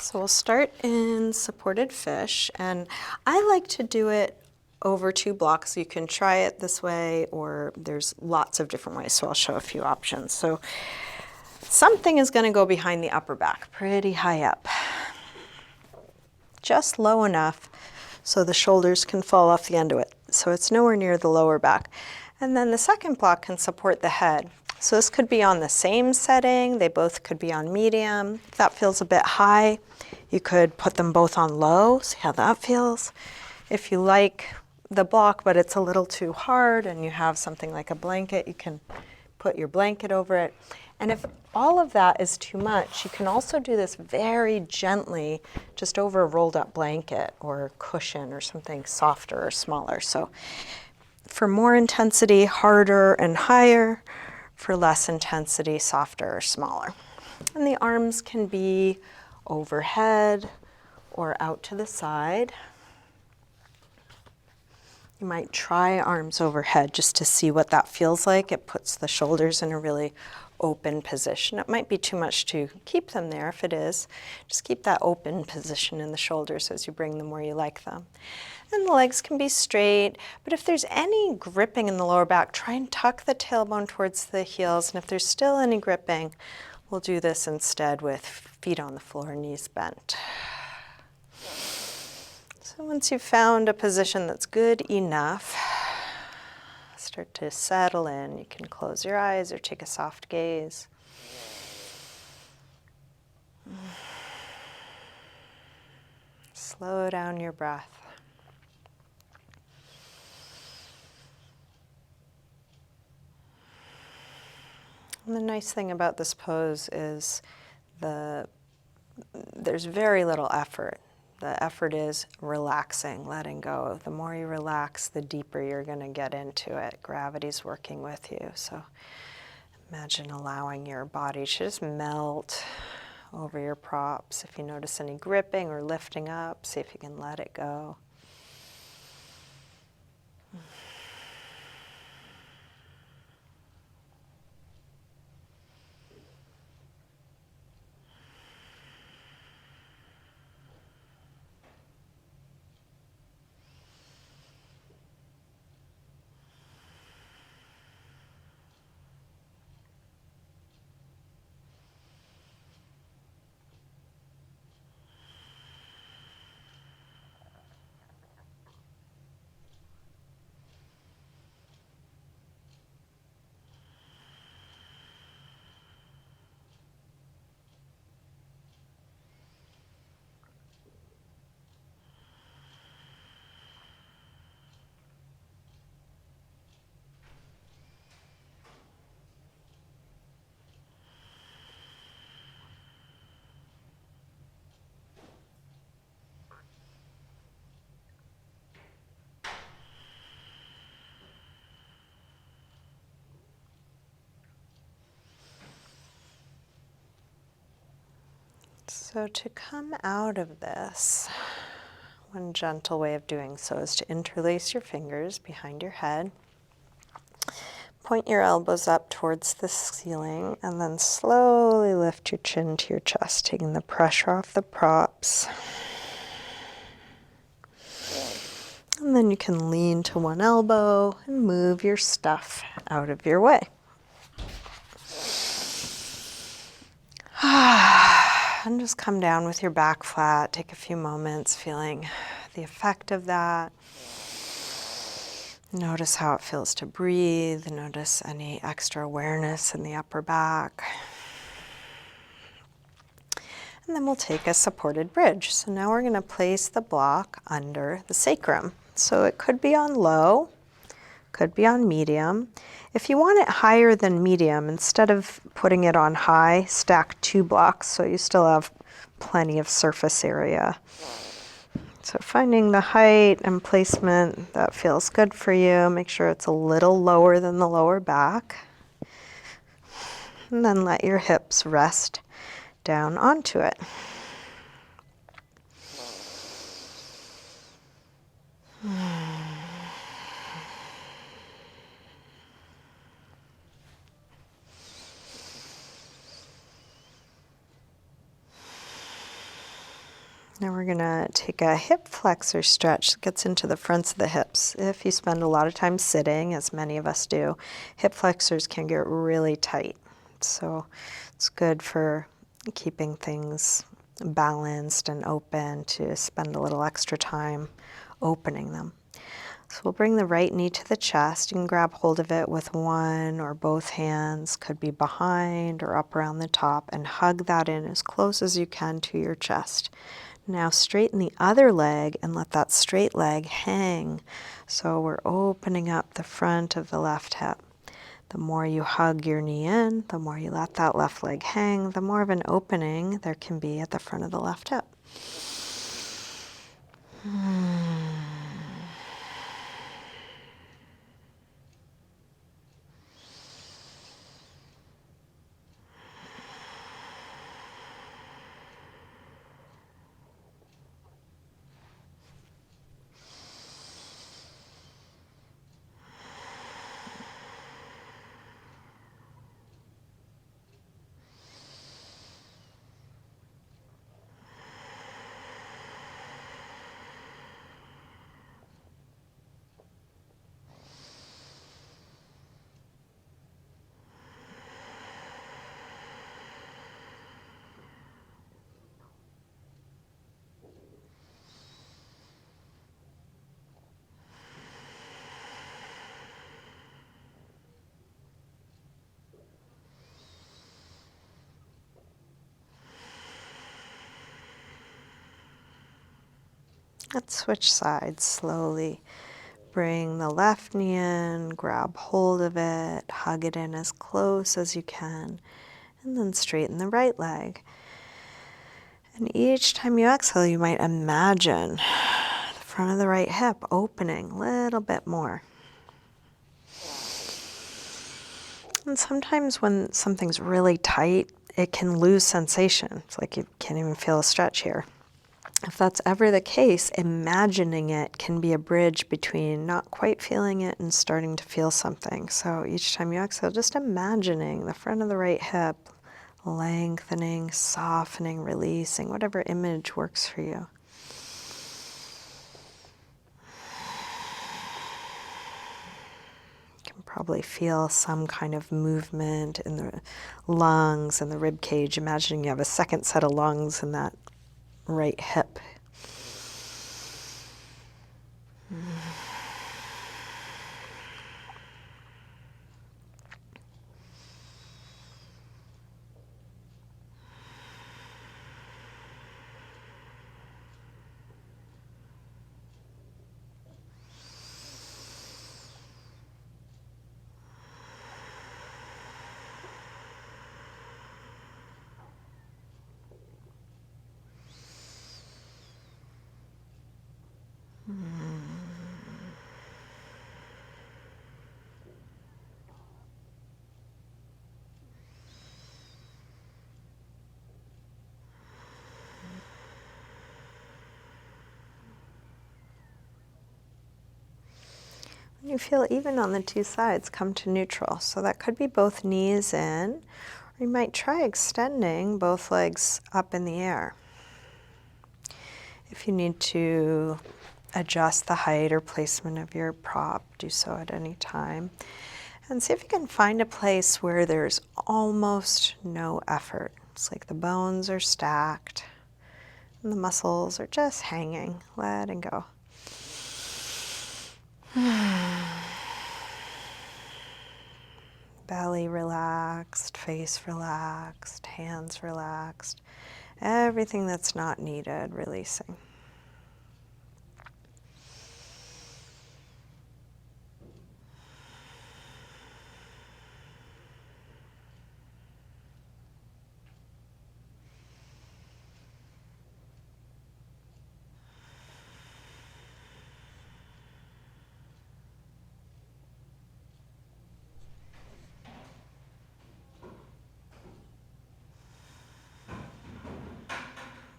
So we'll start in supported fish, and I like to do it over 2 blocks. You can try it this way, or there's lots of different ways, so I'll show a few options. So something is going to go behind the upper back, pretty high up, just low enough so the shoulders can fall off the end of it, so it's nowhere near the lower back. And then the second block can support the head. So this could be on the same setting, they both could be on medium. If that feels a bit high, you could put them both on low, see how that feels. If you like the block but it's a little too hard and you have something like a blanket, you can put your blanket over it. And if all of that is too much, you can also do this very gently, just over a rolled up blanket or cushion or something softer or smaller. So for more intensity, harder and higher. For less intensity, softer or smaller. And the arms can be overhead or out to the side. You might try arms overhead just to see what that feels like. It puts the shoulders in a really open position. It might be too much to keep them there. If it is, just keep that open position in the shoulders as you bring them where you like them. And the legs can be straight, but if there's any gripping in the lower back, try and tuck the tailbone towards the heels. And if there's still any gripping, we'll do this instead with feet on the floor, knees bent. So once you've found a position that's good enough, start to settle in. You can close your eyes or take a soft gaze. Slow down your breath. And the nice thing about this pose is there's very little effort. The effort is relaxing, letting go. The more you relax, the deeper you're going to get into it. Gravity's working with you. So imagine allowing your body to just melt over your props. If you notice any gripping or lifting up, see if you can let it go. So to come out of this, one gentle way of doing so is to interlace your fingers behind your head. Point your elbows up towards the ceiling and then slowly lift your chin to your chest, taking the pressure off the props. And then you can lean to one elbow and move your stuff out of your way. And just come down with your back flat. Take a few moments feeling the effect of that. Notice how it feels to breathe. Notice any extra awareness in the upper back. And then we'll take a supported bridge. So now we're going to place the block under the sacrum. So it could be on low, could be on medium. If you want it higher than medium, instead of putting it on high, stack 2 blocks so you still have plenty of surface area. So finding the height and placement that feels good for you. Make sure it's a little lower than the lower back. And then let your hips rest down onto it. Now we're going to take a hip flexor stretch that gets into the fronts of the hips. If you spend a lot of time sitting, as many of us do, hip flexors can get really tight. So it's good for keeping things balanced and open to spend a little extra time opening them. So we'll bring the right knee to the chest. You can grab hold of it with one or both hands, could be behind or up around the top, and hug that in as close as you can to your chest. Now straighten the other leg and let that straight leg hang. So we're opening up the front of the left hip. The more you hug your knee in, the more you let that left leg hang, the more of an opening there can be at the front of the left hip. Let's switch sides slowly. Bring the left knee in, grab hold of it, hug it in as close as you can, and then straighten the right leg. And each time you exhale, you might imagine the front of the right hip opening a little bit more. And sometimes when something's really tight, it can lose sensation. It's like you can't even feel a stretch here. If that's ever the case, imagining it can be a bridge between not quite feeling it and starting to feel something. So each time you exhale, just imagining the front of the right hip lengthening, softening, releasing, whatever image works for you. You can probably feel some kind of movement in the lungs and the rib cage. Imagining you have a second set of lungs in that right hip. You feel even on the two sides, come to neutral. So that could be both knees in, or you might try extending both legs up in the air. If you need to adjust the height or placement of your prop, do so at any time. And see if you can find a place where there's almost no effort. It's like the bones are stacked and the muscles are just hanging, letting go. Belly relaxed, face relaxed, hands relaxed. Everything that's not needed, releasing.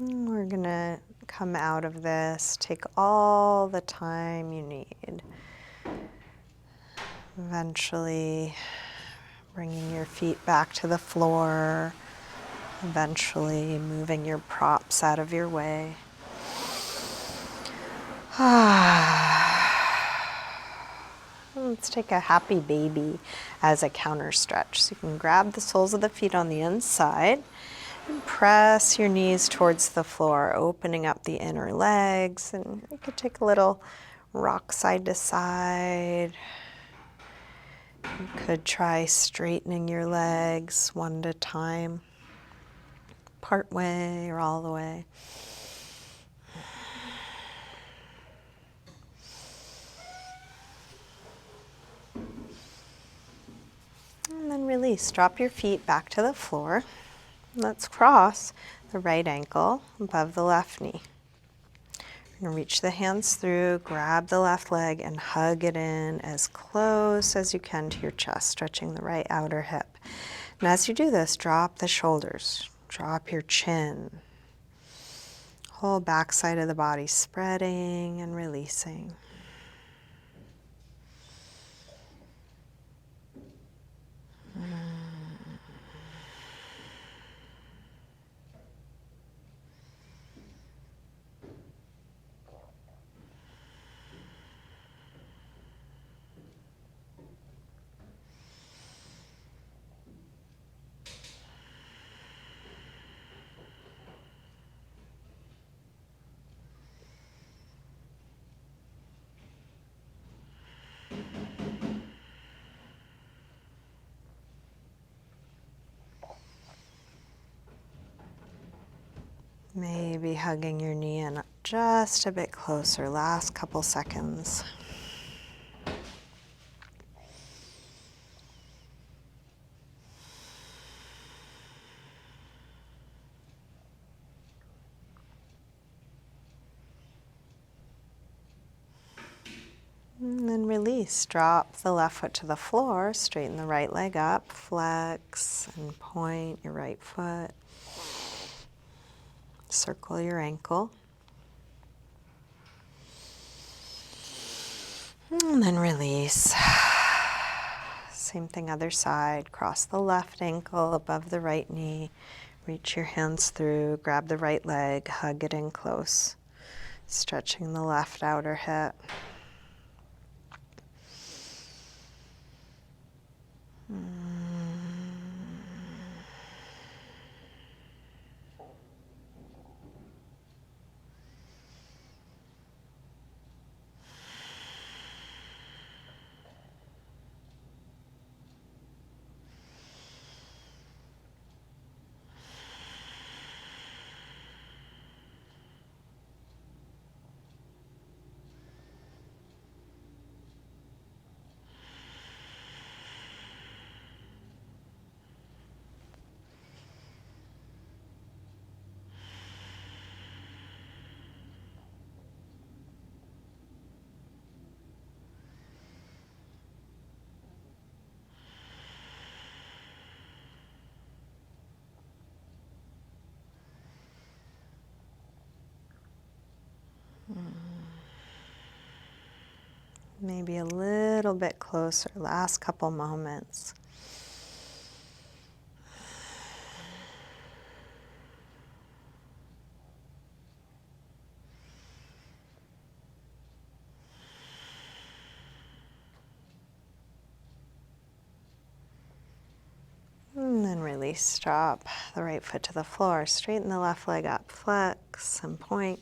We're going to come out of this, take all the time you need. Eventually bringing your feet back to the floor, eventually moving your props out of your way. Let's take a happy baby as a counter stretch. So you can grab the soles of the feet on the inside and press your knees towards the floor, opening up the inner legs. And you could take a little rock side to side. You could try straightening your legs one at a time, part way or all the way. And then release. Drop your feet back to the floor. Let's cross the right ankle above the left knee. You're going to reach the hands through, grab the left leg, and hug it in as close as you can to your chest, stretching the right outer hip. And as you do this, drop the shoulders, drop your chin. Whole back side of the body spreading and releasing. Maybe hugging your knee in just a bit closer, last couple seconds. And then release. Drop the left foot to the floor, straighten the right leg up, flex and point your right foot. Circle your ankle. And then release. Same thing, other side. Cross the left ankle above the right knee. Reach your hands through, grab the right leg, hug it in close. Stretching the left outer hip. Maybe a little bit closer, last couple moments. And then release, drop the right foot to the floor, straighten the left leg up, flex and point.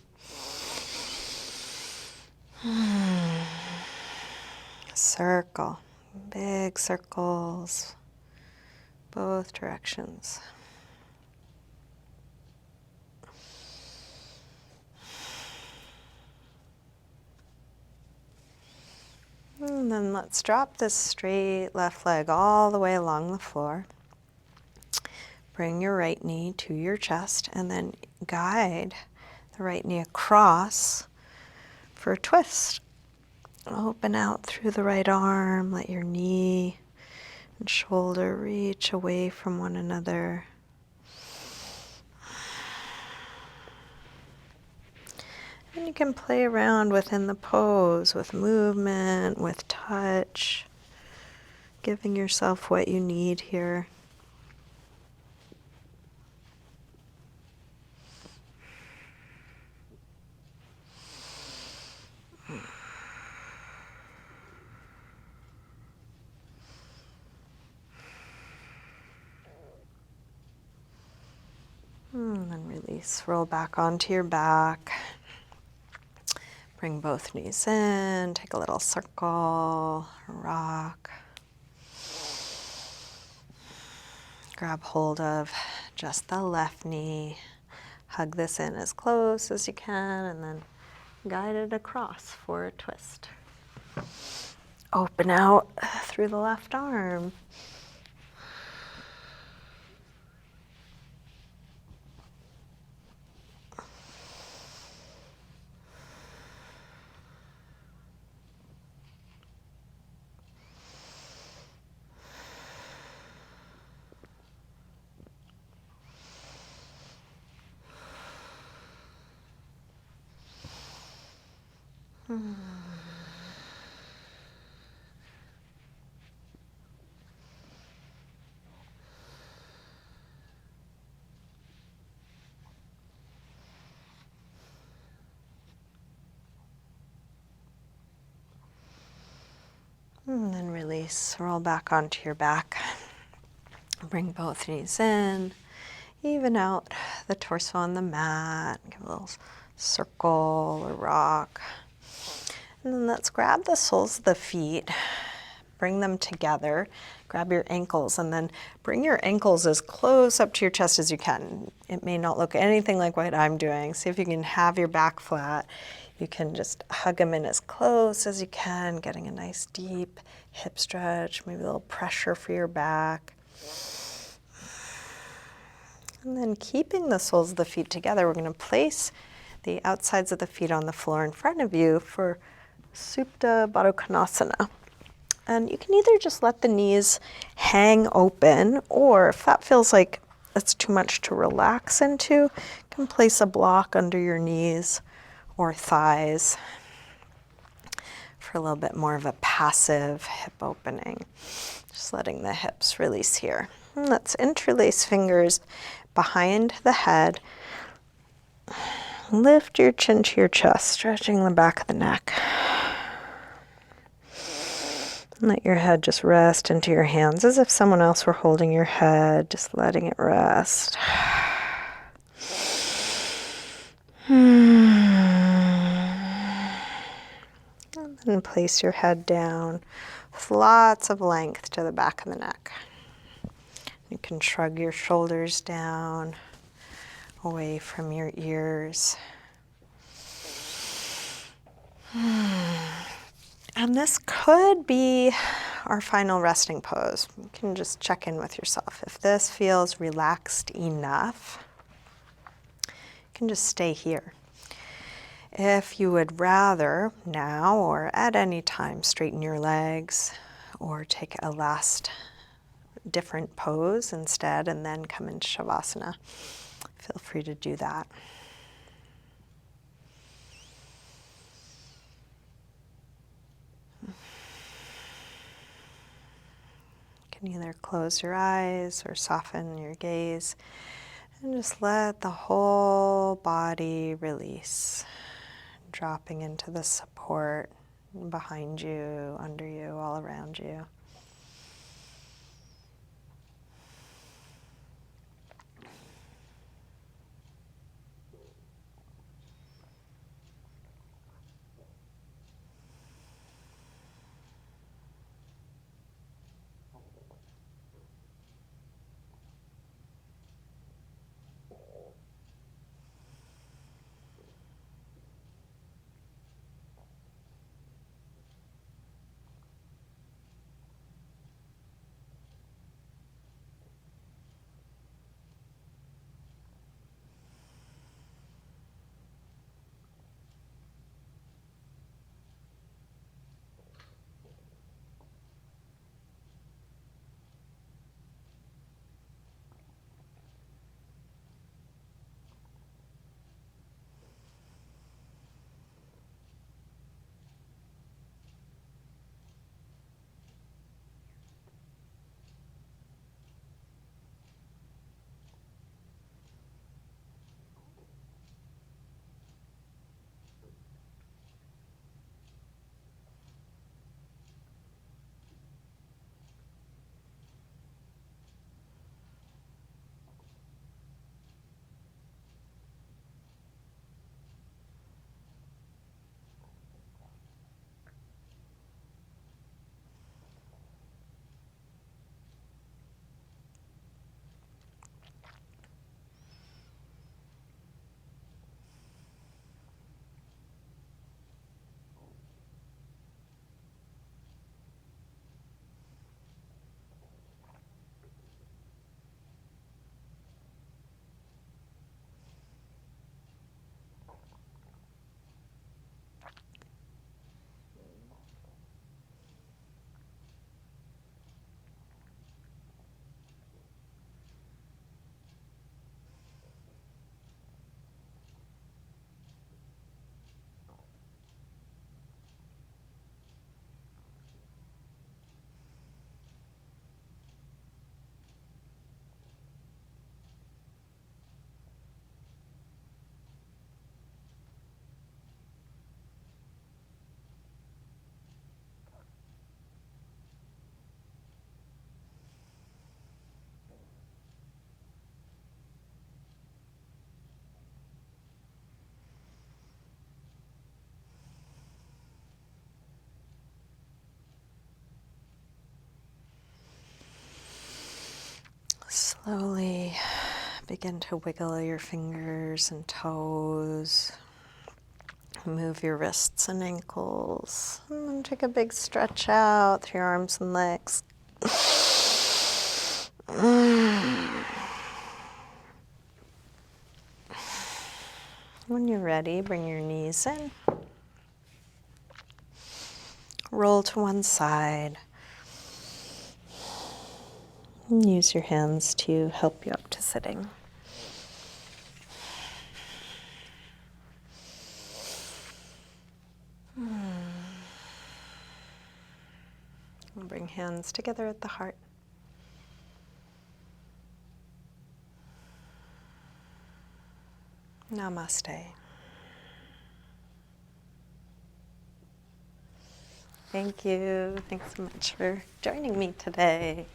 Circle, big circles, both directions. And then let's drop this straight left leg all the way along the floor. Bring your right knee to your chest and then guide the right knee across for a twist. Open out through the right arm, let your knee and shoulder reach away from one another. And you can play around within the pose with movement, with touch, giving yourself what you need here. release, roll back onto your back. Bring both knees in, take a little circle, rock. Grab hold of just the left knee. Hug this in as close as you can and then guide it across for a twist. Open out through the left arm. And then release, roll back onto your back. Bring both knees in, even out the torso on the mat. Give a little circle or rock. And then let's grab the soles of the feet, bring them together, grab your ankles, and then bring your ankles as close up to your chest as you can. It may not look anything like what I'm doing. See if you can have your back flat. You can just hug them in as close as you can, getting a nice deep hip stretch, maybe a little pressure for your back. And then keeping the soles of the feet together, we're going to place the outsides of the feet on the floor in front of you for supta badhokonasana. And you can either just let the knees hang open, or if that feels like it's too much to relax into, you can place a block under your knees or thighs for a little bit more of a passive hip opening. Just letting the hips release here. And let's interlace fingers behind the head. Lift your chin to your chest, stretching the back of the neck. Let your head just rest into your hands as if someone else were holding your head, just letting it rest. And then place your head down with lots of length to the back of the neck. You can shrug your shoulders down, away from your ears. And this could be our final resting pose. You can just check in with yourself. If this feels relaxed enough, you can just stay here. If you would rather now or at any time straighten your legs or take a last different pose instead and then come into Shavasana, feel free to do that. You can either close your eyes or soften your gaze and just let the whole body release, dropping into the support behind you, under you, all around you. Slowly begin to wiggle your fingers and toes. Move your wrists and ankles. And then take a big stretch out through your arms and legs. When you're ready, bring your knees in. Roll to one side. And use your hands to help you up to sitting. And bring hands together at the heart. Namaste. Thank you. Thanks so much for joining me today.